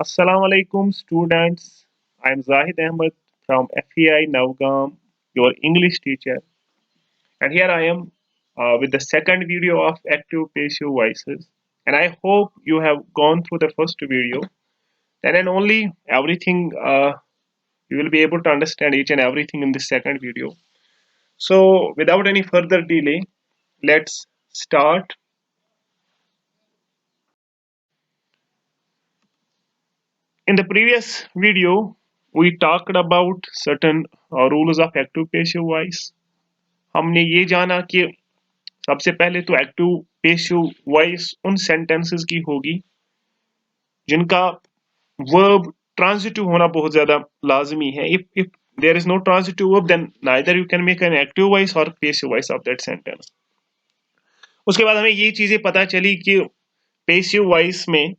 Assalamu alaikum students. I am Zahid Ahmed from FEI Navgam, your English teacher. And here I am with the second video of active passive voices. And I hope you have gone through the first video. Then and only everything you will be able to understand each and everything in the second video. So without any further delay, let's start. In the previous video, we talked about certain rules of active passive voice. हमने ये जाना कि सबसे पहले तो active passive voice उन sentences की होगी जिनका वर्ब ट्रांजिटिव होना बहुत ज्यादा लाजमी है. if there is no transitive verb then neither you can make an active voice or passive voice of that sentence. उसके बाद हमें ये चीजें पता चली कि पेसिव वॉइस में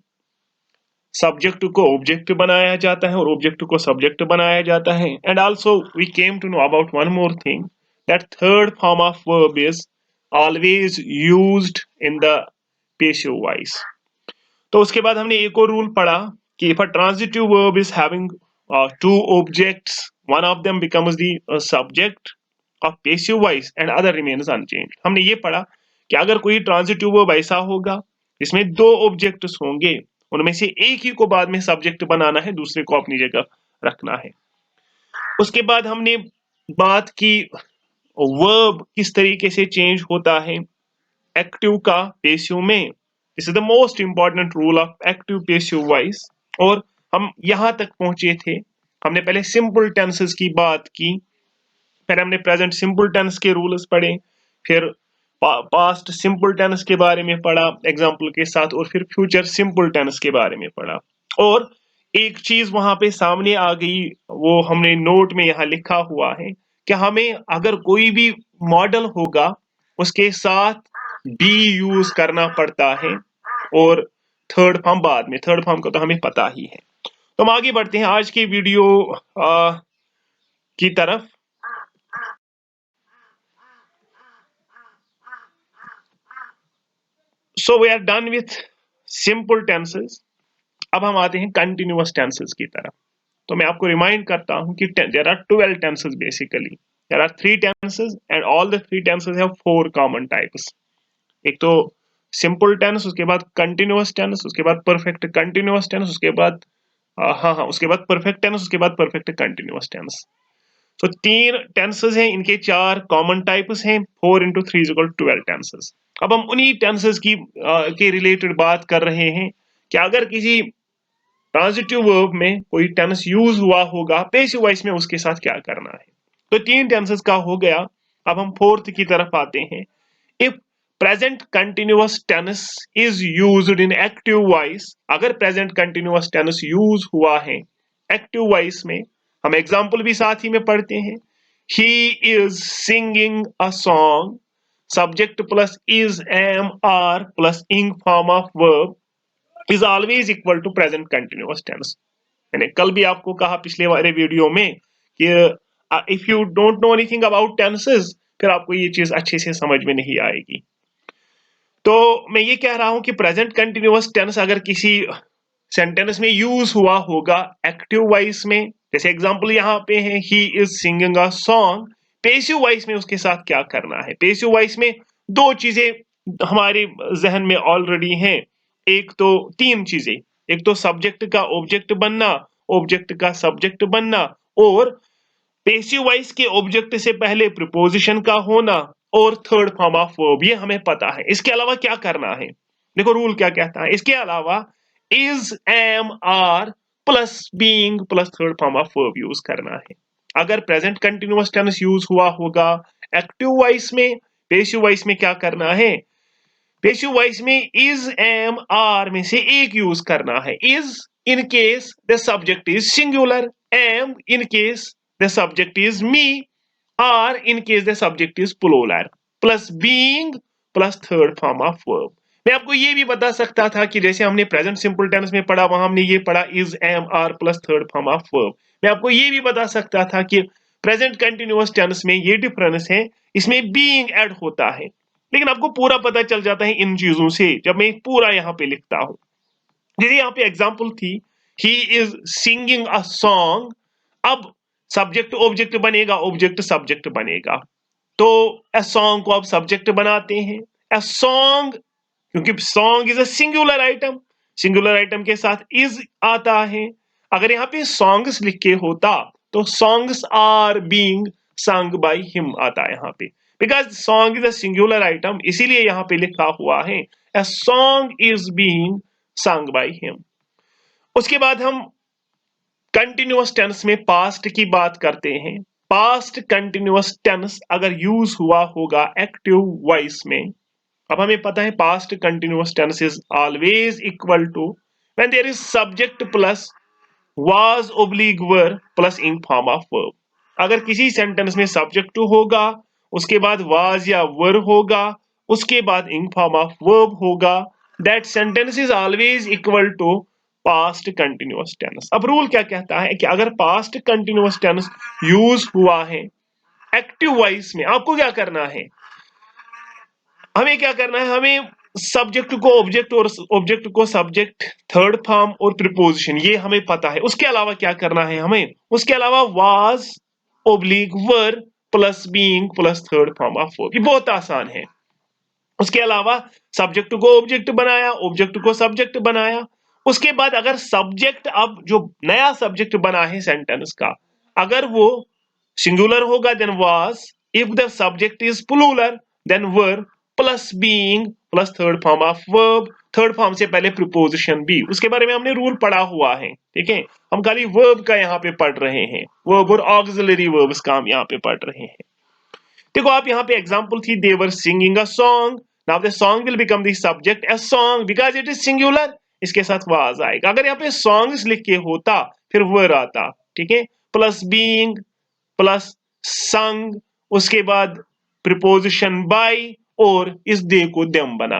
सब्जेक्ट को ऑब्जेक्ट बनाया जाता है और ऑब्जेक्ट को सब्जेक्ट बनाया जाता है. And also we came to know about one more thing that third form of verb is always used in the passive voice. तो उसके बाद हमने एक और रूल पढ़ा कि if a transitive verb is having two objects, one of them becomes the subject of passive voice and other remains unchanged. हमने ये पढ़ा कि अगर कोई transitive verb ऐसा होगा जिसमें दो objects होंगे, उनमें से एक ही को बाद में subject बनाना है, दूसरे को अपनी जगह रखना है. उसके बाद हमने बात की वर्ब किस तरीके से चेंज होता है एक्टिव का पेसिव में. This is the most important rule of active passive voice. और हम यहां तक पहुंचे थे. हमने पहले सिंपल टेंसेस की बात की, फिर हमने प्रेजेंट सिंपल टेंस के रूल्स पढ़े, फिर पास्ट सिंपल टेंस के बारे में पढ़ा एग्जांपल के साथ, और फिर फ्यूचर सिंपल टेंस के बारे में पढ़ा. और एक चीज वहां पे सामने आ गई, वो हमने नोट में यहां लिखा हुआ है कि हमें अगर कोई भी मॉडल होगा उसके साथ बी यूज करना पड़ता है और थर्ड फॉर्म बाद में. थर्ड फॉर्म का तो हमें पता ही है. तो हम आगे बढ़ते हैं आज की वीडियो की तरफ. So we are done with simple tenses. अब हम आते हैं कंटिन्यूअस टेंसेस की तरफ. तो मैं आपको रिमाइंड करता हूं कि there are 12 tenses basically. There are 3 tenses and all the 3 tenses have 4 common types. एक तो सिंपल टेंस, उसके बाद कंटिन्यूअस टेंस, उसके बाद परफेक्ट कंटिन्यूअस टेंस, उसके बाद उसके बाद परफेक्ट टेंस, उसके बाद परफेक्ट कंटिन्यूअस टेंस. तो 3 टेंसेस हैं, इनके 4 कॉमन टाइप्स हैं. 4 into 3 is equal to 12 tenses. अब हम उन्हीं टेंसेस की के रिलेटेड बात कर रहे हैं कि अगर किसी ट्रांजिटिव वर्ब में कोई टेंस यूज हुआ होगा पेसिव वॉइस में, उसके साथ क्या करना है. तो 3 टेंसेस का हो गया. अब हम फोर्थ की तरफ आते हैं. If present continuous tense is used in active voice, अगर present continuous tense यूज हुआ है active voice में, हम एग्जाम्पल भी साथ ही में पढ़ते हैं. he is singing a song, subject plus is am are plus ing form of verb is always equal to present continuous tense. मैंने कल भी आपको कहा पिछले वाले वीडियो में कि if you don't know anything about tenses फिर आपको ये चीज अच्छे से समझ में नहीं आएगी. तो मैं ये कह रहा हूं कि प्रेजेंट कंटिन्यूअस टेंस अगर किसी सेंटेंस में यूज हुआ होगा एक्टिव वॉइस में, जैसे एग्जांपल यहां पे है he is singing a song, passive voice में उसके साथ क्या करना है. पेसिव वॉइस में दो चीजें हमारे जहन में ऑलरेडी हैं. एक तो 3 चीजें, एक तो सब्जेक्ट का ऑब्जेक्ट बनना, ऑब्जेक्ट का सब्जेक्ट बनना, और पेसिव वॉइस के ऑब्जेक्ट से पहले प्रीपोजिशन का होना, और थर्ड फॉर्म ऑफ वर्ब. ये हमें पता है. इसके अलावा क्या करना है, देखो रूल क्या कहता है. इसके अलावा is am are plus being plus third form of verb use करना है. अगर प्रेजेंट कंटिन्यूअस टेंस यूज हुआ होगा एक्टिव वॉइस में, पेसिव वॉइस में क्या करना है, पेसिव वॉइस में इज एम आर में से एक यूज करना है. Is in case the subject is singular, am in case the subject is me, or in case the subject is plural, plus being plus third form of verb. मैं आपको ये भी बता सकता था कि जैसे हमने प्रेजेंट सिंपल टेंस में पढ़ा, वहां हमने ये पढ़ा is am are plus third form of verb. मैं आपको ये भी बता सकता था कि प्रेजेंट कंटिन्यूअस टेंस में ये डिफरेंस है, इसमें बीइंग ऐड होता है. लेकिन आपको पूरा पता चल जाता है इन चीजों से जब मैं पूरा यहाँ पे लिखता हूं. जैसे यहाँ पे एग्जाम्पल थी he is singing a song. अब सब्जेक्ट ऑब्जेक्ट बनेगा, ऑब्जेक्ट सब्जेक्ट बनेगा। तो ए सॉन्ग को आप सब्जेक्ट बनाते हैं। ए सॉन्ग, क्योंकि song is a singular item के साथ इज आता है। अगर यहाँ पे सॉन्ग्स लिख के होता तो songs are being sung by him आता है यहाँ पे, because song is a singular item, इसीलिए यहाँ पे लिखा हुआ है a song is being sung by him. उसके बाद हम कंटिन्यूअस टेंस में पास्ट की बात करते हैं। पास्ट कंटिन्यूअस टेंस अगर यूज हुआ होगा एक्टिव वॉइस में, अब हमें पता है past continuous tense is always equal to when there is subject plus was oblique were plus ing form of verb. अगर किसी सेंटेंस में सब्जेक्ट होगा, उसके बाद was या were होगा, उसके बाद इन फॉर्म ऑफ वर्ब होगा, that sentence is always equal to past continuous tense. अब रूल क्या कहता है कि अगर पास्ट कंटिन्यूअस टेंस यूज हुआ है एक्टिव वॉइस में, आपको क्या करना है, हमें क्या करना है, हमें सब्जेक्ट को ऑब्जेक्ट और ऑब्जेक्ट को सब्जेक्ट, थर्ड फॉर्म और प्रीपोजिशन, ये हमें पता है। उसके अलावा क्या करना है हमें, उसके अलावा was oblique were plus being plus third form of verb, ये बहुत आसान है। उसके अलावा सब्जेक्ट को ऑब्जेक्ट बनाया, ऑब्जेक्ट को सब्जेक्ट बनाया। उसके बाद अगर सब्जेक्ट, अब जो नया सब्जेक्ट बना है सेंटेंस का, अगर वो सिंगुलर होगा then was, if the subject is plural then were plus being plus third form of verb, third form से पहले प्रीपोजिशन बी। उसके बारे में हमने रूल पढ़ा हुआ है, ठीक है। हम खाली वर्ब का यहाँ पे पढ़ रहे हैं, वर्ब और ऑक्सिलरी वर्ब्स का हम यहाँ पे पढ़ रहे हैं। देखो आप यहाँ पे एग्जांपल थी, they were singing a song, now the song will become the subject a song because it is singular, इसके साथ वाज आएगा। अगर यहाँ पे सॉन्ग्स लिख के होता फिर वर आता, ठीक है, प्लस बीइंग प्लस संग, उसके बाद प्रीपोजिशन बाय और इस दे को देम बना।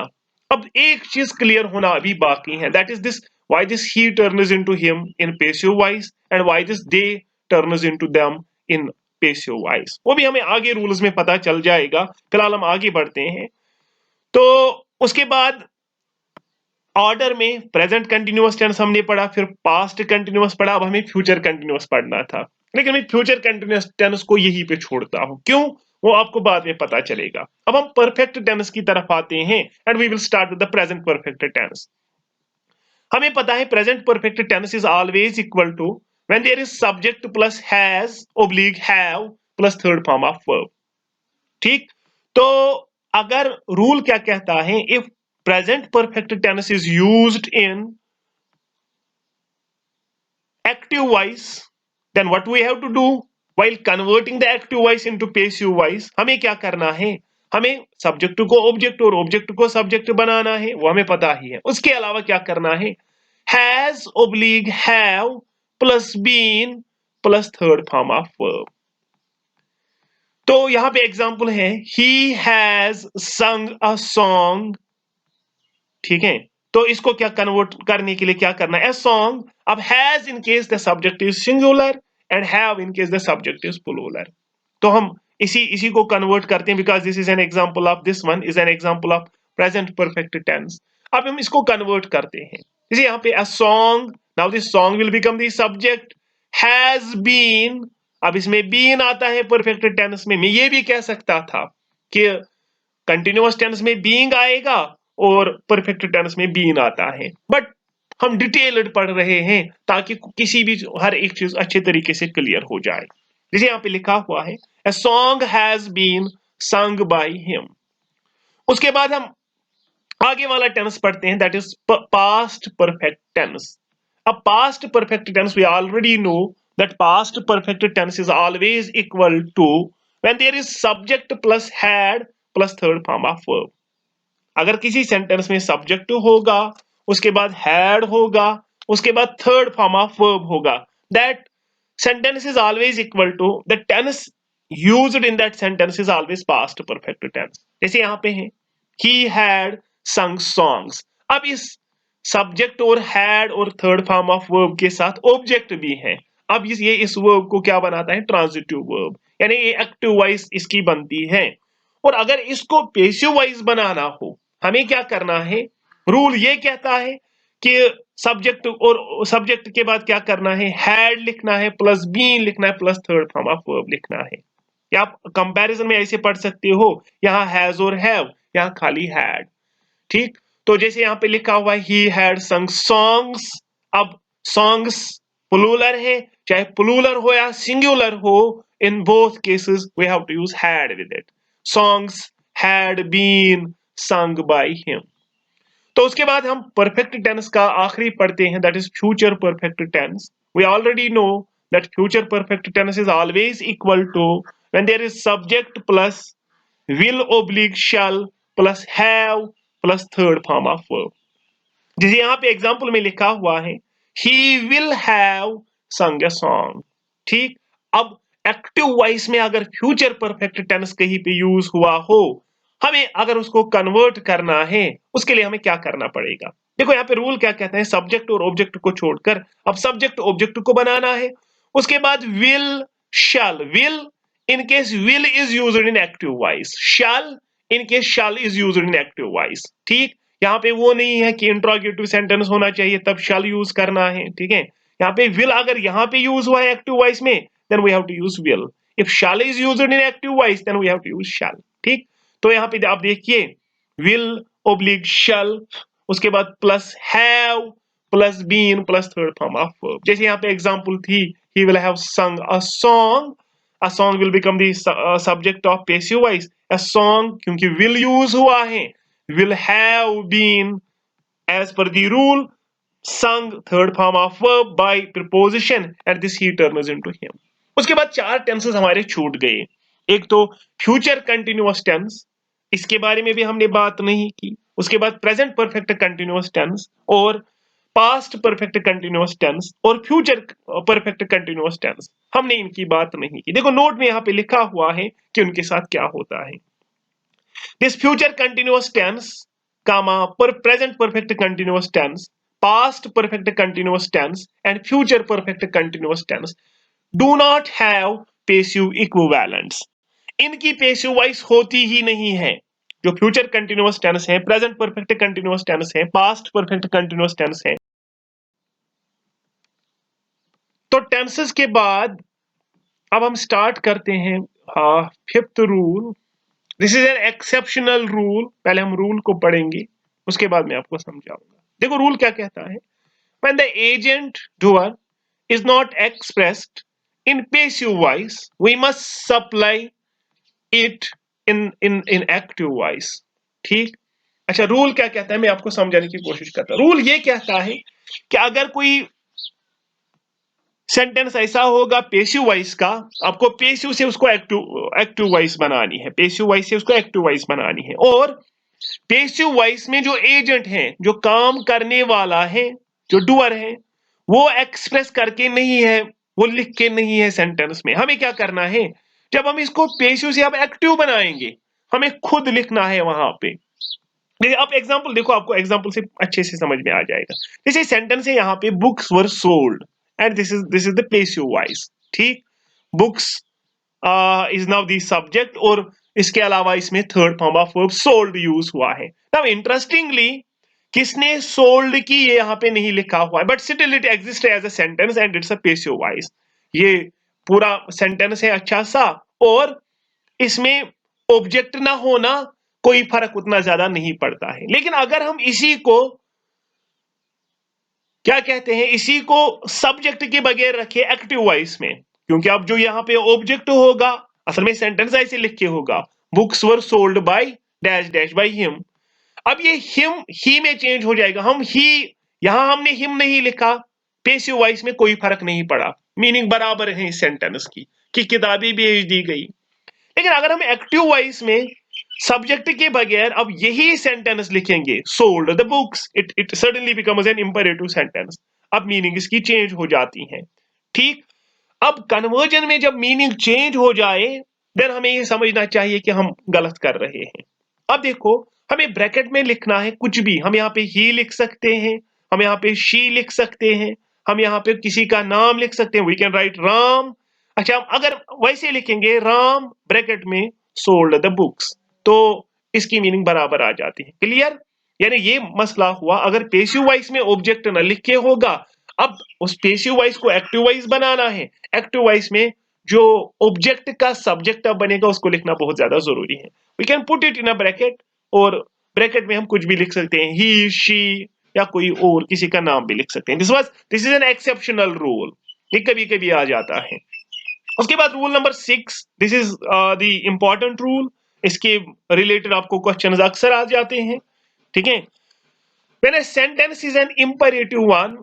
अब एक चीज क्लियर होना अभी बाकी है, that is this why this he turns into him in passive voice and why this they turns into them in passive voice, वो भी हमें आगे रूल्स में पता चल जाएगा। फिलहाल हम आगे बढ़ते हैं। तो उसके बाद ऑर्डर में प्रेजेंट कंटिन्यूअस टेंस हमने पढ़ा, फिर पास्ट कंटिन्यूअस पढ़ा, अब हमें फ्यूचर कंटिन्यूअस पढ़ना था, लेकिन मैं फ्यूचर कंटिन्यूअस टेंस को यहीं पे छोड़ता हूं। क्यों, वो आपको बाद में पता चलेगा। अब हम परफेक्ट टेंस की तरफ आते हैं and we will start with the present perfect tense. हमें पता है present perfect tense is always equal to when there is subject plus has oblique have plus third form of verb, ठीक। तो अगर रूल क्या कहता है, if present perfect tense is used in active voice, then what we have to do while converting the active voice into passive voice, हमें क्या करना है, हमें सब्जेक्ट को ऑब्जेक्ट और ऑब्जेक्ट को सब्जेक्ट बनाना है, वो हमें पता ही है। उसके अलावा क्या करना है, has oblique have plus been plus third form of verb. तो यहां पे एग्जांपल है, he has sung a song, ठीक है। तो इसको क्या कन्वर्ट करने के लिए क्या करना है, ए सॉन्ग। अब has in case the subject is singular and have in case the subject is plural. तो हम इसी को कन्वर्ट करते हैं, because this is an example of, this one is an example of present perfect tense. अब हम इसको convert करते हैं, जैसे यहाँ पे a song, now this song will become the subject, has been, अब इसमें बीन आता है परफेक्ट टेंस में। मैं ये भी कह सकता था कि कंटिन्यूअस टेंस में बीइंग आएगा और परफेक्ट टेंस में बीन आता है, बट हम डिटेल्ड पढ़ रहे हैं ताकि किसी भी हर एक चीज अच्छे तरीके से क्लियर हो जाए। जैसे यहाँ पे लिखा हुआ है, a song has been sung by him. उसके बाद हम आगे वाला टेंस पढ़ते हैं, that is past perfect tense. अब past perfect tense we already know that past perfect tense is always equal to when there is subject plus had plus third form of verb. अगर किसी sentence में subject होगा, उसके बाद had होगा, उसके बाद थर्ड फॉर्म ऑफ वर्ब होगा, that sentence is always equal to the tense used in that sentence is always past perfect tense. जैसे यहां पे है, he had sung songs। अब इस सब्जेक्ट और हैड और थर्ड फॉर्म ऑफ वर्ब के साथ ऑब्जेक्ट भी है। अब ये इस वर्ब को क्या बनाता है, ट्रांजिटिव वर्ब, यानी ये एक्टिव वॉइस इसकी बनती है। और अगर इसको पैसिव वॉइस बनाना हो, हमें क्या करना है, रूल ये कहता है कि सब्जेक्ट और सब्जेक्ट के बाद क्या करना है, हैड लिखना है प्लस बीन लिखना है plus third form of verb लिखना है। या आप कंपैरिजन में ऐसे पढ़ सकते हो, यहाँ हैज और हैव, यहाँ खाली हैड। ठीक, तो जैसे यहाँ पे लिखा हुआ है ही हैड संग सॉन्ग्स। अब सॉन्ग्स प्लूरल है, चाहे प्लूरल हो या सिंगुलर हो, in both cases we have to use had with it. Songs had been sung by him। तो उसके बाद हम परफेक्ट टेंस का आखिरी पढ़ते हैं, that is future perfect tense. We already know that future perfect tense is always equal to when there is subject plus will oblique shall plus have plus third form of verb. जैसे यहाँ पे example में लिखा हुआ है he will have sung a song। ठीक, अब active voice में अगर फ्यूचर परफेक्ट टेंस कहीं पे यूज हुआ हो, हमें अगर उसको कन्वर्ट करना है, उसके लिए हमें क्या करना पड़ेगा। देखो यहाँ पे रूल क्या कहते हैं, सब्जेक्ट और ऑब्जेक्ट को छोड़कर अब सब्जेक्ट ऑब्जेक्ट को बनाना है। उसके बाद will shell, will in case will is used in active voice, shall in case shall is used in active voice। ठीक, यहाँ पे वो नहीं है कि इंट्रोगेटिव सेंटेंस होना चाहिए तब shall यूज करना है। ठीक है, यहाँ पे will अगर यहाँ पे यूज हुआ है एक्टिव वॉइस में, then we have to use will। if shall is used in active voice, then we have to use shall। ठीक, तो यहाँ पे आप देखिए will oblique shall, उसके बाद plus have plus been plus third form of verb. जैसे यहाँ पे एग्जांपल थी he will have sung a song, a song will become the subject of passive voice। a song क्योंकि will use हुआ है, will have been as per the rule sung third form of verb by preposition and this he turns into him। उसके बाद चार tenses हमारे छूट गए। एक तो फ्यूचर कंटिन्यूअस टेंस, इसके बारे में भी हमने बात नहीं की। उसके बाद प्रेजेंट परफेक्ट कंटिन्यूअस टेंस और पास्ट परफेक्ट कंटिन्यूअस टेंस और फ्यूचर परफेक्ट कंटिन्यूअस टेंस, हमने इनकी बात नहीं की। देखो नोट में यहाँ पे लिखा हुआ है कि उनके साथ क्या होता है। This future continuous tense comma पर present perfect continuous tense, past perfect continuous tense and future perfect continuous tense do not have passive equivalents। इनकी पेसिव वॉइस होती ही नहीं है। जो फ्यूचर कंटिन्यूअस टेंस है, प्रेजेंट परफेक्ट कंटिन्यूअस टेंस है, past perfect continuous tense है। तो tenses के बाद अब हम स्टार्ट करते हैं fifth rule. This is an exceptional rule. पहले हम रूल को पढ़ेंगे, उसके बाद मैं आपको समझाऊंगा। देखो रूल क्या कहता है, when the agent doer is not expressed in passive voice we must supply it in active voice। ठीक, अच्छा रूल क्या कहता है, मैं आपको समझाने की कोशिश करता हूं। रूल ये कहता है कि अगर कोई सेंटेंस ऐसा होगा पेसिव वॉइस का, आपको पेसिव से उसको एक्टिव वॉइस बनानी है, पेसिव वॉइस से उसको एक्टिव वॉइस बनानी है। और पेसिव वॉइस में जो एजेंट है, जो काम करने वाला है, जो डूअर है, वो एक्सप्रेस करके नहीं है, वो लिख के नहीं है सेंटेंस में। हमें क्या करना है, जब हम इसको पेसिव से अब एक्टिव बनाएंगे, हमें खुद लिखना है वहां पे। अब एग्जांपल देखो, आपको एग्जांपल से अच्छे से समझ में आ जाएगा। जैसे सेंटेंस है यहाँ पे books were sold and this is the passive voice. ठीक, books is now the subject और इसके अलावा इसमें third form of verb sold use हुआ है। नाउ इंटरेस्टिंगली किसने सोल्ड की ये यहाँ पे नहीं लिखा हुआ है, but still it exist as a sentence and it's a passive voice. ये पूरा सेंटेंस है अच्छा सा, और इसमें ऑब्जेक्ट ना होना कोई फर्क उतना ज्यादा नहीं पड़ता है। लेकिन अगर हम इसी को क्या कहते हैं, इसी को सब्जेक्ट के बगैर रखे एक्टिव वॉइस में, क्योंकि अब जो यहाँ पे ऑब्जेक्ट होगा, असल में सेंटेंस ऐसे लिख के होगा, books were sold by dash dash by him. अब ये हिम ही में चेंज हो जाएगा। हम ही, यहां हमने हिम नहीं लिखा, पेसिव वॉइस में कोई फर्क नहीं पड़ा, मीनिंग बराबर है इस सेंटेंस की कि किताबें भेज दी गई। लेकिन अगर हम एक्टिव वॉइस में सब्जेक्ट के बगैर अब यही सेंटेंस लिखेंगे, sold the books, it suddenly becomes N imperative sentence. अब मीनिंग इसकी चेंज हो जाती है। ठीक, अब कन्वर्जन में जब मीनिंग चेंज हो जाए, देन हमें ये समझना चाहिए कि हम गलत कर रहे हैं। अब देखो, हमें ब्रैकेट में लिखना है कुछ भी। हम यहाँ पे ही लिख सकते हैं, हम यहाँ पे शी लिख सकते हैं, हम यहाँ पे किसी का नाम लिख सकते हैं, वी कैन राइट राम। अच्छा, अगर वैसे लिखेंगे राम ब्रैकेट में सोल्ड द बुक्स, तो इसकी मीनिंग बराबर आ जाती है। क्लियर, यानी ये मसला हुआ, अगर पेसिव वॉइस में ऑब्जेक्ट न लिख के होगा, अब उस पेसिव वॉइस को एक्टिव वॉइस बनाना है। एक्टिव वॉइस में जो ऑब्जेक्ट का सब्जेक्ट अब बनेगा उसको लिखना बहुत ज्यादा जरूरी है। We can put it in a bracket, और ब्रैकेट में हम कुछ भी लिख सकते हैं, ही, शी, या कोई और किसी का नाम भी लिख सकते हैं। This is an exceptional rule, ये कभी कभी आ जाता है। उसके बाद rule number 6, this is the important rule. इसके रिलेटेड आपको क्वेश्चंस अक्सर आ जाते हैं, ठीक है। When a sentence is an imperative one,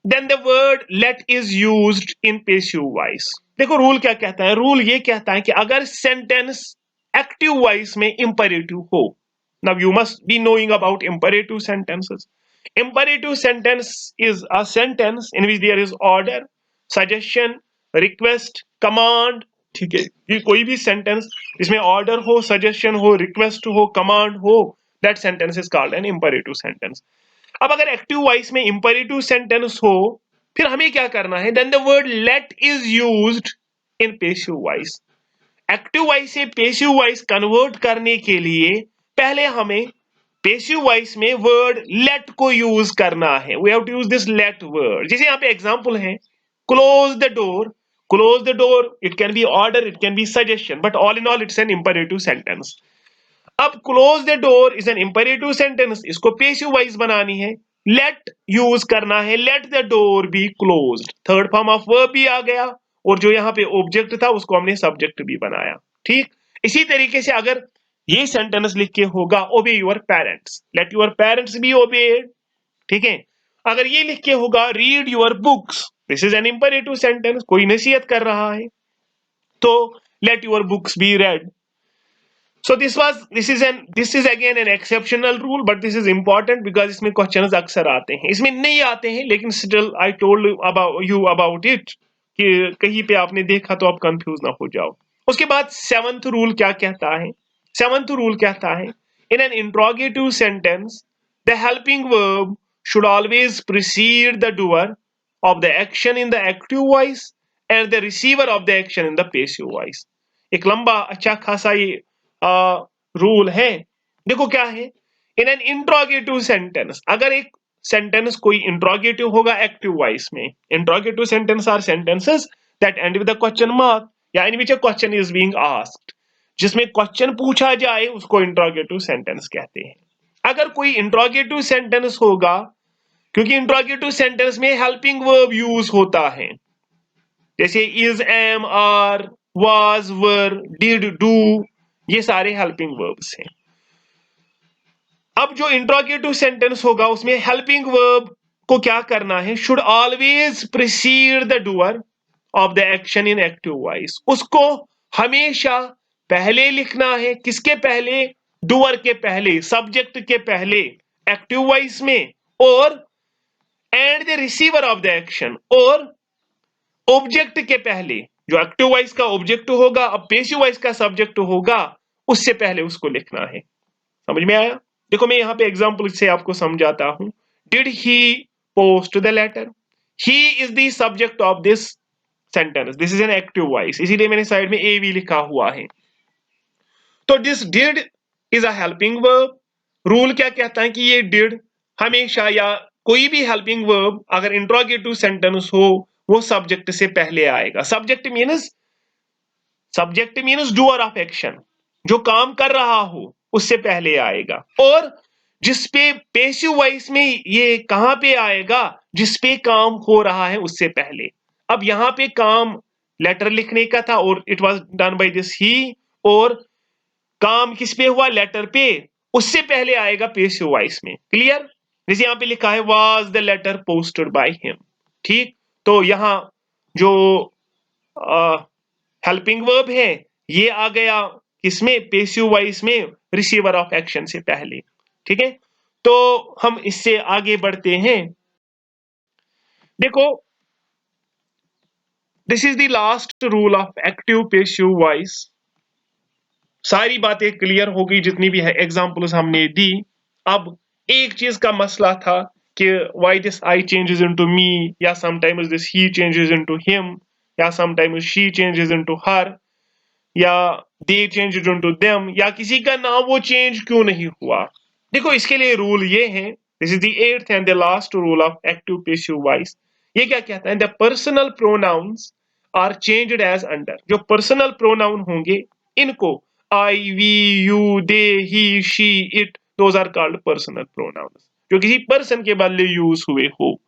then the word let is used in passive voice. देखो रूल क्या कहता है, रूल ये कहता है कि अगर सेंटेंस एक्टिव वॉइस में इंपरेटिव हो, now you must be knowing about imperative sentences. Imperative sentence is a sentence in which there is order, suggestion, request, command, ठीक है। ये कोई भी सेंटेंस जिसमें ऑर्डर हो, सजेशन हो, रिक्वेस्ट हो, कमांड हो, that sentence is called an imperative sentence. अब अगर एक्टिव वॉइस में इंपरेटिव सेंटेंस हो, फिर हमें क्या करना है, then the word let is used in passive voice. Active voice से पेसिव वॉइस कन्वर्ट करने के लिए पहले हमें पेसिव वॉइस में वर्ड लेट को यूज करना है। We have to use this let word. जैसे यहाँ पे एग्जांपल है, close the door. Close the door, it can be order, it can be suggestion, but all in all it's an imperative sentence. अब close the door is an imperative sentence, इसको passive voice बनानी है, let use करना है, let the door be closed. Third form of verb भी आ गया, और जो यहाँ पे ऑब्जेक्ट था उसको हमने सब्जेक्ट भी बनाया, ठीक। इसी तरीके से अगर ये सेंटेंस लिख के होगा, obey your parents, let your parents be obeyed, ठीक है। अगर ये लिख के होगा, read your books, this is an imperative sentence, कोई नसीहत कर रहा है, तो let your books be read. So this is again an exceptional rule, but this is important because इसमें questions अक्सर आते हैं, इसमें नहीं आते हैं, लेकिन still I told you about it कि कहीं पे आपने देखा तो आप कंफ्यूज ना हो जाओ। उसके बाद 7th रूल क्या कहता है? 7th रूल कहता है, in an interrogative sentence the helping verb should always precede the doer of the action in the active voice and the receiver of the action in the passive voice। एक लंबा अच्छा खासा ये rule है। देखो क्या है, इन एन इंट्रोगेटिव सेंटेंस, अगर एक सेंटेंस कोई इंट्रोगेटिव होगा एक्टिव वॉइस में, interrogative sentence are sentences that end with the question mark या in which a question is being asked, जिसमें क्वेश्चन पूछा जाए उसको इंट्रोगेटिव सेंटेंस कहते हैं। अगर कोई इंट्रोगेटिव सेंटेंस होगा, क्योंकि इंट्रोगेटिव सेंटेंस में हेल्पिंग वर्ब यूज होता है, जैसे is, am, are, was, were, did, do, ये सारे हेल्पिंग वर्ब्स हैं। अब जो इंट्रोगेटिव सेंटेंस होगा उसमें हेल्पिंग वर्ब को क्या करना है, should always preceded the doer of the action in active voice, उसको हमेशा पहले लिखना है, किसके पहले, डूअर के पहले, सब्जेक्ट के पहले एक्टिव वॉइस में, और and the receiver of the action, और ऑब्जेक्ट के पहले, जो एक्टिव वॉइस का ऑब्जेक्ट होगा, अब पेसिव वॉइस का सब्जेक्ट होगा, उससे पहले उसको लिखना है। समझ में आया? देखो मैं यहां पे एग्जांपल से आपको समझाता हूं। Did he post the letter, he is the subject of this sentence, this is an active voice, इसीलिए मैंने साइड में ए भी लिखा हुआ है। तो this did is a helping verb. Rule क्या कहता है कि ये डिड हमेशा, या कोई भी हेल्पिंग वर्ब अगर इंट्रोगेटिव सेंटेंस हो, वो सब्जेक्ट से पहले आएगा। Subject means doer of action, जो काम कर रहा हो उससे पहले आएगा। और जिसपे पेसिव वॉइस में ये कहां पे आएगा, जिसपे काम हो रहा है उससे पहले। अब यहां पे काम लेटर लिखने का था और it was done by this he, और काम किस पे हुआ, लेटर पे, उससे पहले आएगा पेसिव वॉइस में। क्लियर? जैसे यहां पे लिखा है was the letter posted by him, ठीक। तो यहां जो हेल्पिंग वर्ब है ये आ गया किसमें, पेसिव वॉइस में, रिसीवर ऑफ एक्शन से पहले, ठीक है। तो हम इससे आगे बढ़ते हैं। देखो this is the last rule of active passive voice. सारी बातें क्लियर हो गई जितनी भी है एग्जांपल्स हमने दी। अब एक चीज का मसला था कि why this I changes into me, या sometimes this he changes into him, या sometimes she changes into her, या दे चेंजेस इनटू देम, या किसी का नाम वो चेंज क्यों नहीं हुआ। देखो इसके लिए रूल ये है, this is the 8th and the last rule of active passive voice. ये क्या कहता है, the personal pronouns are changed as under. जो पर्सनल प्रोनाउन होंगे इनको I, we, you, they, he, she, it, those are called personal pronouns, जो किसी person के बदले यूज हुए हो,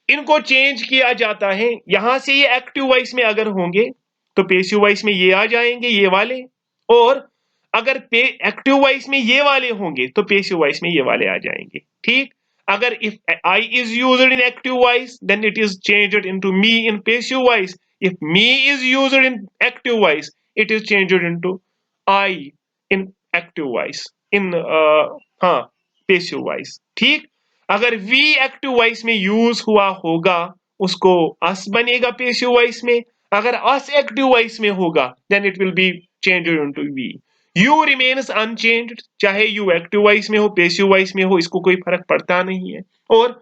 इनको चेंज किया जाता है। यहां से ये एक्टिव वॉइस में अगर होंगे तो पैसिव वॉइस में ये आ जाएंगे, ये वाले, और अगर एक्टिव वॉइस में ये वाले होंगे तो पैसिव वॉइस में ये वाले आ जाएंगे। ठीक, अगर if I is used in active voice then it is changed into me in passive voice. If me is used in active voice it is changed into I in active voice, in हाँ passive voice. ठीक, अगर we active voice में use हुआ होगा उसको अस बनेगा passive voice में, अगर अस एक्टिव वॉइस में होगा then it will be changed into we. You remains unchanged, चाहे यू एक्टिव वॉइस में हो पैसिव वॉइस में हो, इसको कोई फर्क पड़ता नहीं है। और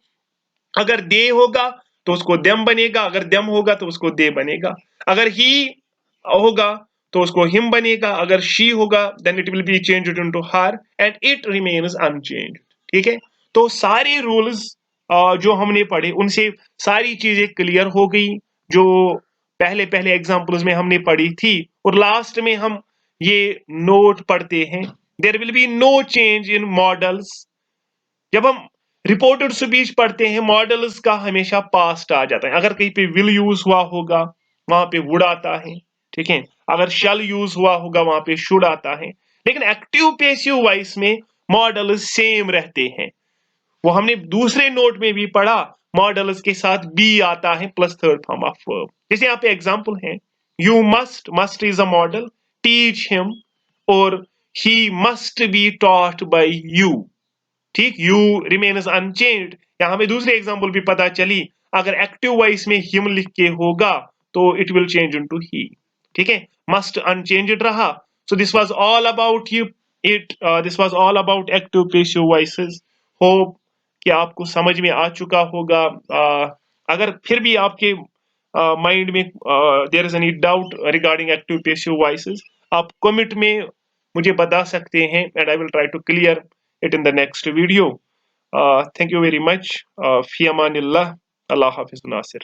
अगर दे होगा तो उसको देम बनेगा, अगर देम होगा तो उसको दे बनेगा, अगर ही होगा तो उसको हिम बनेगा, अगर शी होगा then it will be changed into her and it remains unchanged. ठीक है, तो सारे रूल्स जो हमने पढ़े उनसे सारी चीजें क्लियर हो गई जो पहले पहले एग्जांपल्स में हमने पढ़ी थी। और लास्ट में हम ये नोट पढ़ते हैं, there will be no change in modals. जब हम रिपोर्टेड स्पीच पढ़ते हैं मॉडल्स का हमेशा पास्ट आ जाता है। अगर कहीं पे विल यूज हुआ होगा वहां पे वुड आता है, ठीक है, अगर शैल यूज हुआ होगा वहां पे शुड आता है। लेकिन एक्टिव पैसिव वॉइस में मॉडल सेम रहते हैं। वो हमने दूसरे नोट में भी पढ़ा, मॉडल्स के साथ बी आता है plus third form of verb. जैसे यहाँ पे एग्जांपल है, you must, must is a modal, teach him, और he must be taught by you. ठीक, यू रिमेन्स अनचेंज्ड। यहां हमें दूसरी एग्जांपल भी पता चली, अगर एक्टिव वॉइस में हिम लिख के होगा तो इट विल चेंज इनटू ही। ठीक है, मस्ट अनचेंज्ड रहा। So this was all about you it, this was all about active passive voices. Hope कि आपको समझ में आ चुका होगा। अगर फिर भी आपके माइंड में there is any doubt regarding active passive voices, आप कमेंट में मुझे बता सकते हैं and I will try to clear it in the next video. Thank you very much. Fi amanillah. Allah Hafiz Nasir.